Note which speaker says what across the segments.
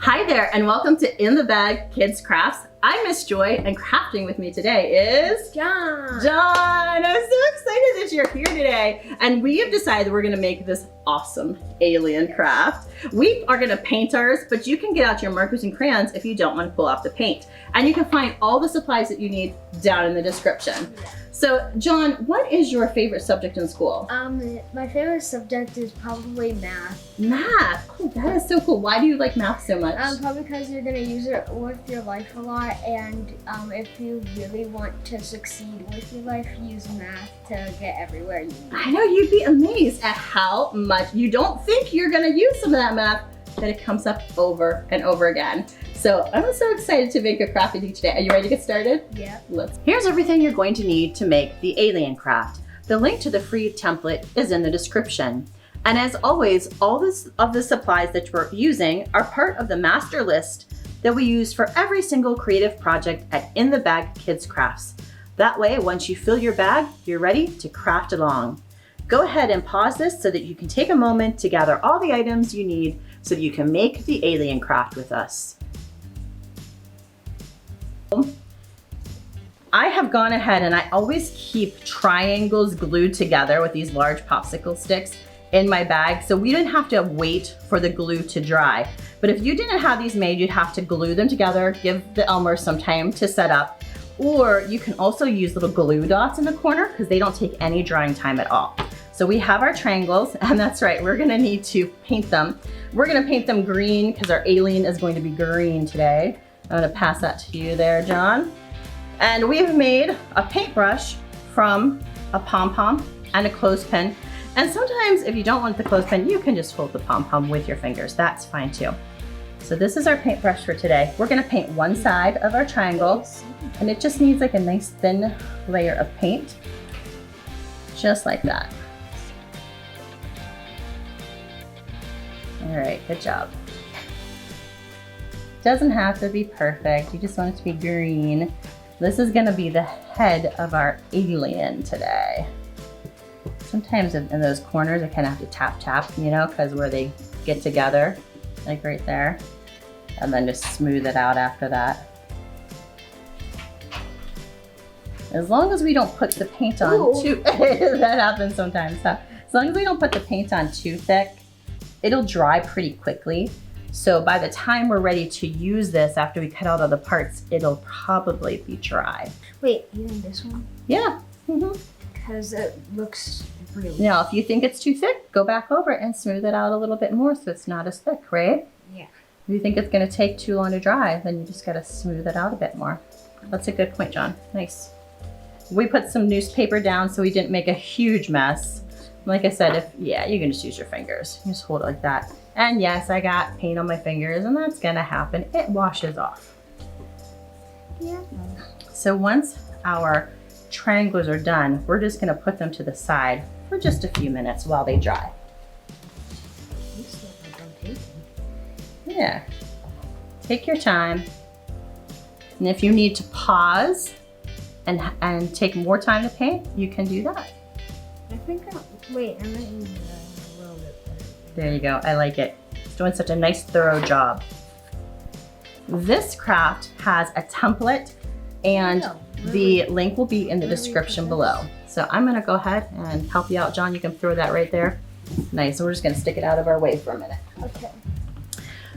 Speaker 1: Hi there, and welcome to In the Bag Kids Crafts. I'm Miss Joy, and crafting with me today is
Speaker 2: John.
Speaker 1: John, I'm so excited that you're here today. And we have decided we're gonna make this awesome alien craft. We are gonna paint ours, but you can get out your markers and crayons if you don't want to pull off the paint. And you can find all the supplies that you need down in the description. So, John, what is your favorite subject in school?
Speaker 2: My favorite subject is probably math.
Speaker 1: Math. Oh, that is so cool. Why do you like math so much?
Speaker 2: Probably because you're gonna use it with your life a lot, and if you really want to succeed with your life, use math to get everywhere you need.
Speaker 1: I know, you'd be amazed at how much you don't think you're gonna use some of that math, that it comes up over and over again. So I'm so excited to make a craft with you today. Are you ready to get started?
Speaker 2: Yeah.
Speaker 1: Here's everything you're going to need to make the alien craft. The link to the free template is in the description. And as always, all of the supplies that we're using are part of the master list that we use for every single creative project at In the Bag Kids Crafts. That way, once you fill your bag, you're ready to craft along. Go ahead and pause this so that you can take a moment to gather all the items you need so that you can make the alien craft with us. I have gone ahead and I always keep triangles glued together with these large popsicle sticks in my bag, so we didn't have to wait for the glue to dry. But if you didn't have these made, you'd have to glue them together, give the Elmer some time to set up, or you can also use little glue dots in the corner because they don't take any drying time at all. So we have our triangles, and that's right, we're gonna need to paint them. We're gonna paint them green because our alien is going to be green today. I'm gonna pass that to you there, John. And we have made a paintbrush from a Pompom and a clothespin. And sometimes if you don't want the clothespin, you can just hold the Pompom with your fingers. That's fine too. So this is our paintbrush for today. We're gonna paint one side of our triangle, and it just needs like a nice thin layer of paint, just like that. All right, good job. Doesn't have to be perfect. You just want it to be green. This is gonna be the head of our alien today. Sometimes in those corners, I kind of have to tap, you know, because where they get together, like right there, and then just smooth it out after that. As long as we don't put the paint on too, that happens sometimes, huh? As long as we don't put the paint on too thick, it'll dry pretty quickly. So by the time we're ready to use this, after we cut out all the parts, it'll probably be dry.
Speaker 2: Wait, even this one?
Speaker 1: Yeah.
Speaker 2: Because it looks really...
Speaker 1: Now, if you think it's too thick, go back over it and smooth it out a little bit more so it's not as thick, right?
Speaker 2: Yeah.
Speaker 1: If you think it's gonna take too long to dry, then you just gotta smooth it out a bit more. That's a good point, John. Nice. We put some newspaper down so we didn't make a huge mess. Like I said, you can just use your fingers. You just hold it like that. And yes, I got paint on my fingers, and that's gonna happen. It washes off.
Speaker 2: Yeah.
Speaker 1: So once our triangles are done, we're just gonna put them to the side for just a few minutes while they dry. Yeah. Take your time. And if you need to pause and take more time to paint, you can do that.
Speaker 2: I think wait, I might use a little bit better.
Speaker 1: There you go, I like it. It's doing such a nice thorough job. This craft has a template, and the link will be in the description below. So I'm gonna go ahead and help you out, John. You can throw that right there. Nice, so we're just gonna stick it out of our way for a minute.
Speaker 2: Okay.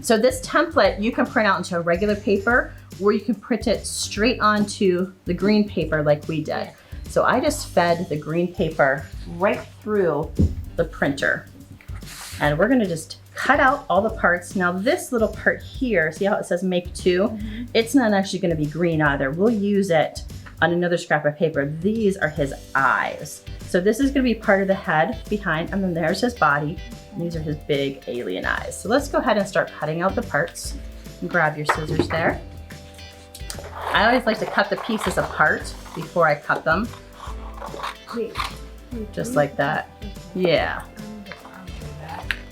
Speaker 1: So this template, you can print out into a regular paper, or you can print it straight onto the green paper like we did. So I just fed the green paper right through the printer. And we're gonna just cut out all the parts. Now this little part here, see how it says make two? It's not actually gonna be green either. We'll use it on another scrap of paper. These are his eyes. So this is gonna be part of the head behind, and then there's his body. And these are his big alien eyes. So let's go ahead and start cutting out the parts. And grab your scissors there. I always like to cut the pieces apart before I cut them. Just like that. Yeah.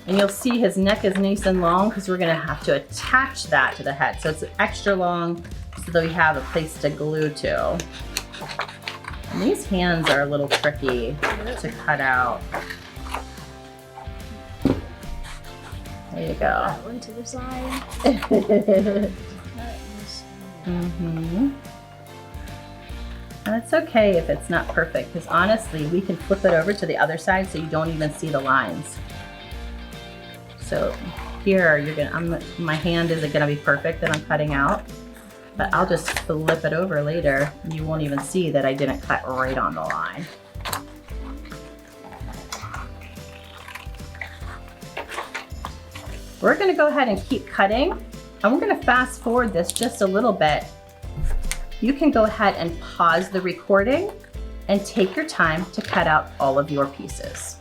Speaker 1: And you'll see his neck is nice and long because we're gonna have to attach that to the head. So it's extra long so that we have a place to glue to. And these hands are a little tricky to cut out. There you go.
Speaker 2: That one to the side.
Speaker 1: Mm-hmm. And it's okay if it's not perfect, because honestly, we can flip it over to the other side so you don't even see the lines. So here, my hand isn't gonna be perfect that I'm cutting out, but I'll just flip it over later and you won't even see that I didn't cut right on the line. We're gonna go ahead and keep cutting, and we're gonna fast forward this just a little bit. You can go ahead and pause the recording and take your time to cut out all of your pieces.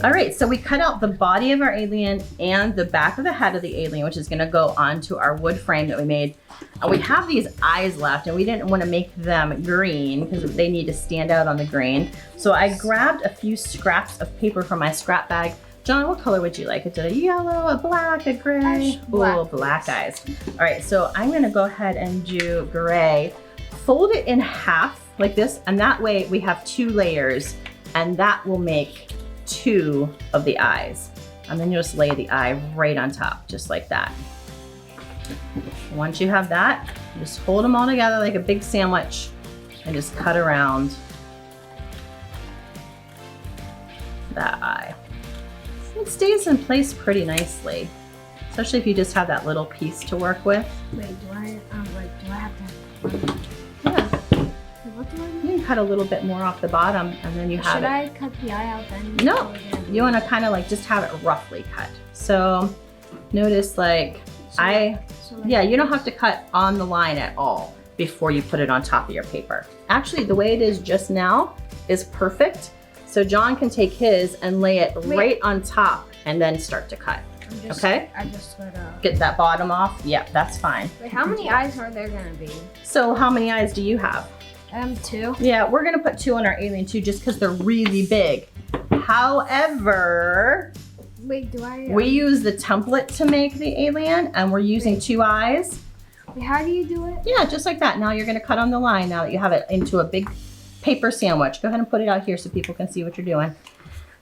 Speaker 1: All right, so we cut out the body of our alien and the back of the head of the alien, which is gonna go onto our wood frame that we made. And we have these eyes left, and we didn't want to make them green because they need to stand out on the green. So I grabbed a few scraps of paper from my scrap bag. John, what color would you like? Is it a yellow, a black, a gray?
Speaker 2: Black.
Speaker 1: Oh, black eyes. All right, so I'm gonna go ahead and do gray. Fold it in half like this, and that way we have 2 layers, and that will make 2 of the eyes. And then you just lay the eye right on top, just like that. Once you have that, you just hold them all together like a big sandwich and just cut around that eye. It stays in place pretty nicely, especially if you just have that little piece to work with.
Speaker 2: Wait, do I have to?
Speaker 1: Yeah.
Speaker 2: What do I
Speaker 1: You can cut a little bit more off the bottom, and then you have
Speaker 2: Should
Speaker 1: it.
Speaker 2: I cut the eye out then?
Speaker 1: No, you want to kind of like just have it roughly cut. So notice like yeah, you don't have to cut on the line at all before you put it on top of your paper. Actually, the way it is just now is perfect. So John can take his and lay it right on top and then start to cut. Okay?
Speaker 2: I just gotta
Speaker 1: Get that bottom off. Yeah, that's fine.
Speaker 2: Wait, how many eyes are there gonna be?
Speaker 1: So how many eyes do you have?
Speaker 2: 2.
Speaker 1: Yeah, we're gonna put 2 on our alien too, just because they're really big. However,
Speaker 2: Wait, do I?
Speaker 1: we use the template to make the alien, and we're using 2 eyes.
Speaker 2: Wait, how do you do it?
Speaker 1: Yeah, just like that. Now you're gonna cut on the line now that you have it into a big paper sandwich. Go ahead and put it out here so people can see what you're doing.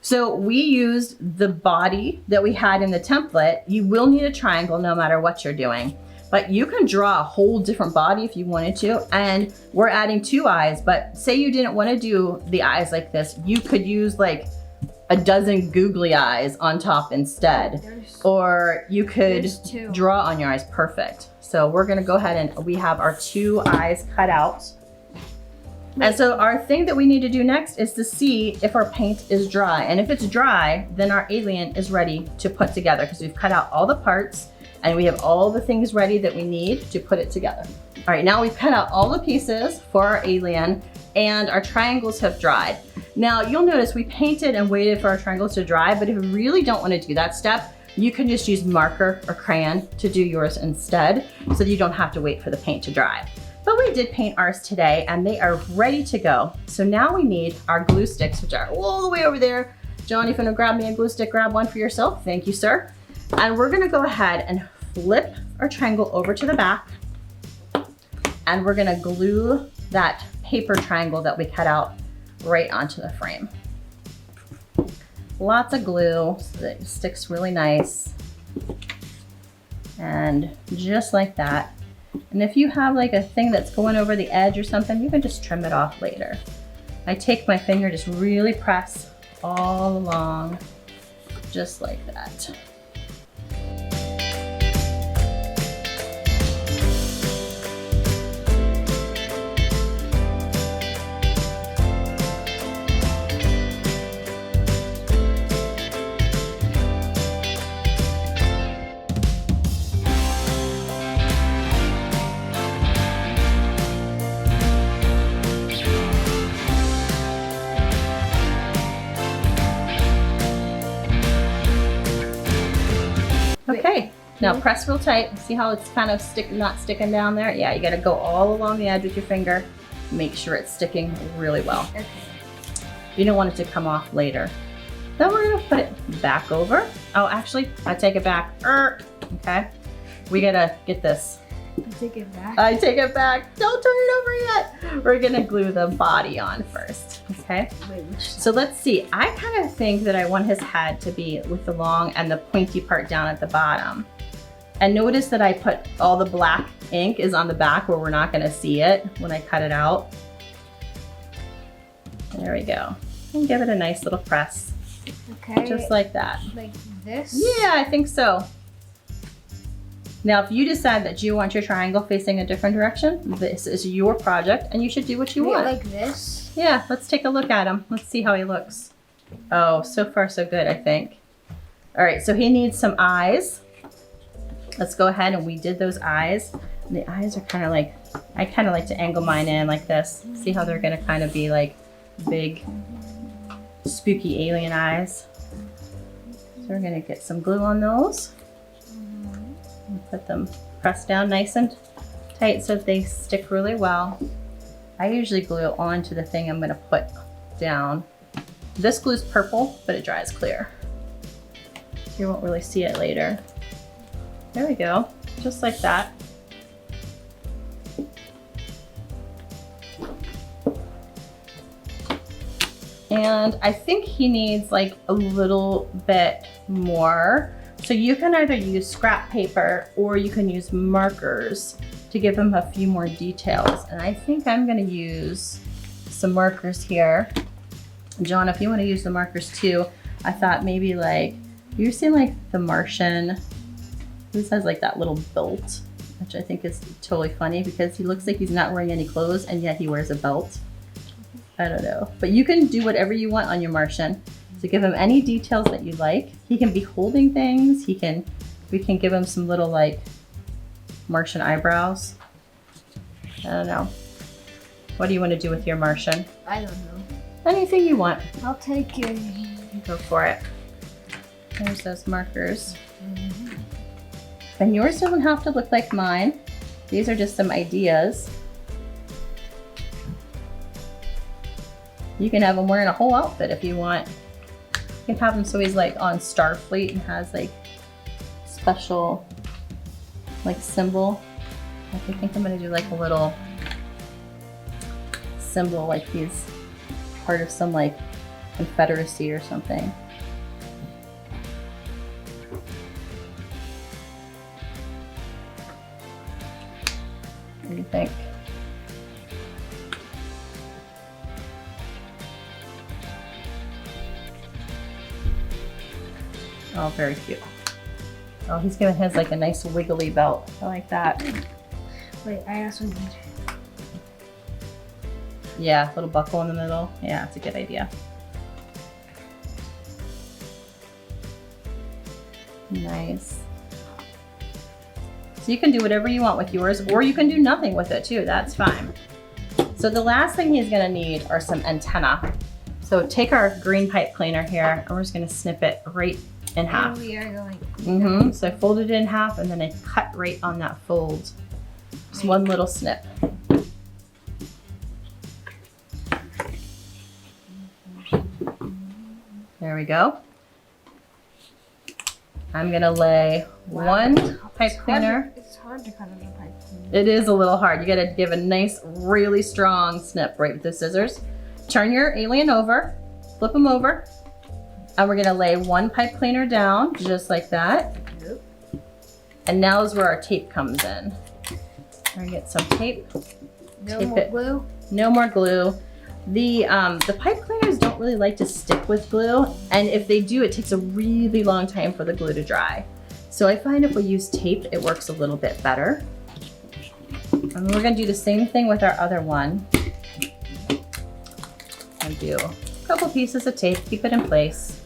Speaker 1: So we used the body that we had in the template. You will need a triangle no matter what you're doing, but you can draw a whole different body if you wanted to. And we're adding 2 eyes, but say you didn't want to do the eyes like this, you could use like a dozen googly eyes on top instead. Or you could draw on your eyes. Perfect. So we're gonna go ahead and we have our 2 eyes cut out. And so our thing that we need to do next is to see if our paint is dry. And if it's dry, then our alien is ready to put together because we've cut out all the parts and we have all the things ready that we need to put it together. All right, now we've cut out all the pieces for our alien and our triangles have dried. Now you'll notice we painted and waited for our triangles to dry, but if you really don't want to do that step, you can just use marker or crayon to do yours instead so that you don't have to wait for the paint to dry. But we did paint ours today and they are ready to go. So now we need our glue sticks, which are all the way over there. John, if you wanna grab me a glue stick, grab one for yourself. Thank you, sir. And we're gonna go ahead and flip our triangle over to the back. And we're gonna glue that paper triangle that we cut out right onto the frame. Lots of glue so that it sticks really nice. And just like that. And if you have like a thing that's going over the edge or something, you can just trim it off later. I take my finger, just really press all along, just like that. Okay, now press real tight. See how it's kind of not sticking down there? Yeah, you gotta go all along the edge with your finger. Make sure it's sticking really well.
Speaker 2: Okay.
Speaker 1: You don't want it to come off later. Then we're gonna put it back over. Oh, actually, I take it back. Okay, we gotta get this.
Speaker 2: You take it back?
Speaker 1: I take it back. Don't turn it over yet. We're gonna glue the body on first, okay?
Speaker 2: Wait, which
Speaker 1: So let's see, I kind of think that I want his head to be with the long and the pointy part down at the bottom. And notice that I put all the black ink is on the back where we're not gonna see it when I cut it out. There we go. And give it a nice little press,
Speaker 2: Okay.
Speaker 1: just like that.
Speaker 2: Like this?
Speaker 1: Yeah, I think so. Now, if you decide that you want your triangle facing a different direction, this is your project and you should do what you want.
Speaker 2: Like this?
Speaker 1: Yeah, let's take a look at him. Let's see how he looks. Oh, so far so good, I think. All right, so he needs some eyes. Let's go ahead and we did those eyes. And the eyes are kind of like, I kind of like to angle mine in like this. See how they're gonna kind of be like big, spooky alien eyes. So we're gonna get some glue on those. And put them pressed down nice and tight so that they stick really well. I usually glue onto the thing I'm gonna put down. This glue's purple, but it dries clear. You won't really see it later. There we go, just like that. And I think he needs like a little bit more. So you can either use scrap paper or you can use markers to give him a few more details. And I think I'm gonna use some markers here. John, if you wanna use the markers too, I thought maybe like, you seen like The Martian? This has like that little belt, which I think is totally funny because he looks like he's not wearing any clothes and yet he wears a belt. I don't know, but you can do whatever you want on your Martian. So give him any details that you like. He can be holding things. We can give him some little like Martian eyebrows. I don't know. What do you want to do with your Martian?
Speaker 2: I don't know.
Speaker 1: Anything you want.
Speaker 2: I'll take your...
Speaker 1: Go for it. There's those markers. And yours doesn't have to look like mine. These are just some ideas. You can have him wearing a whole outfit if you want. You can have him so he's like on Starfleet and has like special like symbol. I think I'm gonna do like a little symbol like he's part of some like confederacy or something. What do you think? Oh, very cute. Oh, he's giving his like a nice wiggly belt. I like that.
Speaker 2: Wait, I also need...
Speaker 1: Yeah, little buckle in the middle. Yeah, it's a good idea. Nice. So you can do whatever you want with yours, or you can do nothing with it too. That's fine. So the last thing he's gonna need are some antennae. So take our green pipe cleaner here, and we're just gonna snip it right in half.
Speaker 2: And we are going...
Speaker 1: So I folded it in half, and then I cut right on that fold. Just one little snip. There we go. I'm gonna lay one pipe cleaner.
Speaker 2: It's hard to cut on a pipe cleaner.
Speaker 1: It is a little hard. You gotta give a nice, really strong snip right with the scissors. Turn your alien over, flip them over, and we're gonna lay one pipe cleaner down, just like that.
Speaker 2: Yep.
Speaker 1: And now is where our tape comes in. We're gonna get some tape.
Speaker 2: No
Speaker 1: Tape
Speaker 2: more
Speaker 1: it.
Speaker 2: glue.
Speaker 1: No more glue. The pipe cleaners don't really like to stick with glue, and if they do, it takes a really long time for the glue to dry. So I find if we use tape, it works a little bit better. And we're gonna do the same thing with our other one. And do a couple pieces of tape, keep it in place.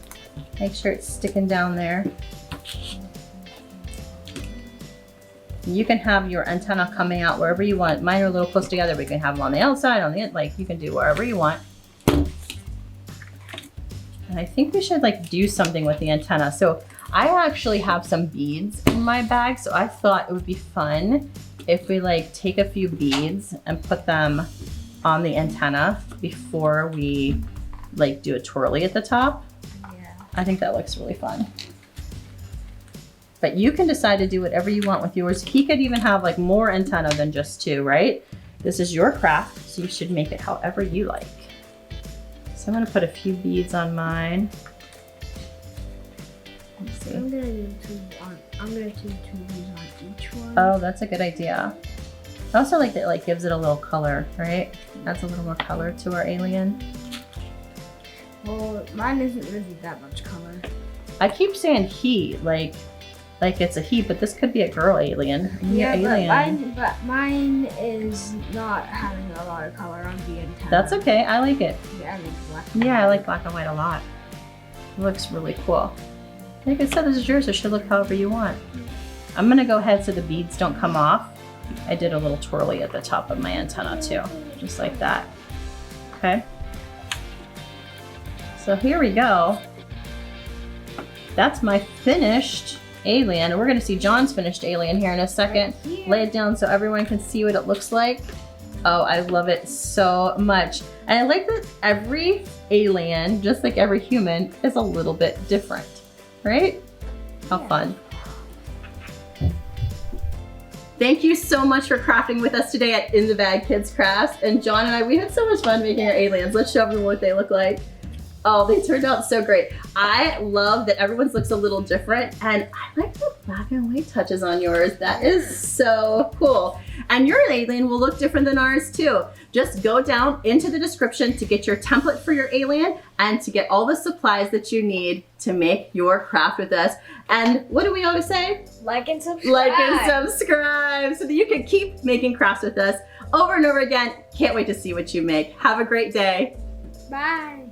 Speaker 1: Make sure it's sticking down there. You can have your antenna coming out wherever you want. Mine are a little close together, but you can have them on the outside, on the end, like you can do wherever you want. And I think we should like do something with the antenna. So I actually have some beads in my bag, so I thought it would be fun if we like take a few beads and put them on the antenna before we like do a twirly at the top.
Speaker 2: Yeah.
Speaker 1: I think that looks really fun. But you can decide to do whatever you want with yours. He could even have like more antenna than just two, right? This is your craft, so you should make it however you like. So I'm gonna put a few beads on mine. Let's see.
Speaker 2: I'm gonna do two beads on each one.
Speaker 1: Oh, that's a good idea. I also like that it like gives it a little color, right? Adds a little more color to our alien.
Speaker 2: Well, mine isn't really that much color.
Speaker 1: I keep saying he, like it's a he, but this could be a girl alien.
Speaker 2: Yeah,
Speaker 1: alien.
Speaker 2: but mine is not having a lot of color on the antenna.
Speaker 1: That's okay, I like it.
Speaker 2: Yeah, I like black.
Speaker 1: Yeah, I like black and white a lot. It looks really cool. Like I said, this is yours, so it should look however you want. I'm gonna go ahead so the beads don't come off. I did a little twirly at the top of my antenna too, just like that. Okay. So here we go. That's my finished alien. We're gonna see John's finished alien here in a second. Lay it down so everyone can see what it looks like. Oh, I love it so much. And I like that every alien, just like every human, is a little bit different, right? How fun. Thank you so much for crafting with us today at In the Bag Kids Crafts. And John and I, we had so much fun making our aliens. Let's show everyone what they look like. Oh, they turned out so great. I love that everyone's looks a little different, and I like the black and white touches on yours. That is so cool. And your alien will look different than ours too. Just go down into the description to get your template for your alien and to get all the supplies that you need to make your craft with us. And what do we always say?
Speaker 2: Like and subscribe.
Speaker 1: Like and subscribe so that you can keep making crafts with us over and over again. Can't wait to see what you make. Have a great day.
Speaker 2: Bye.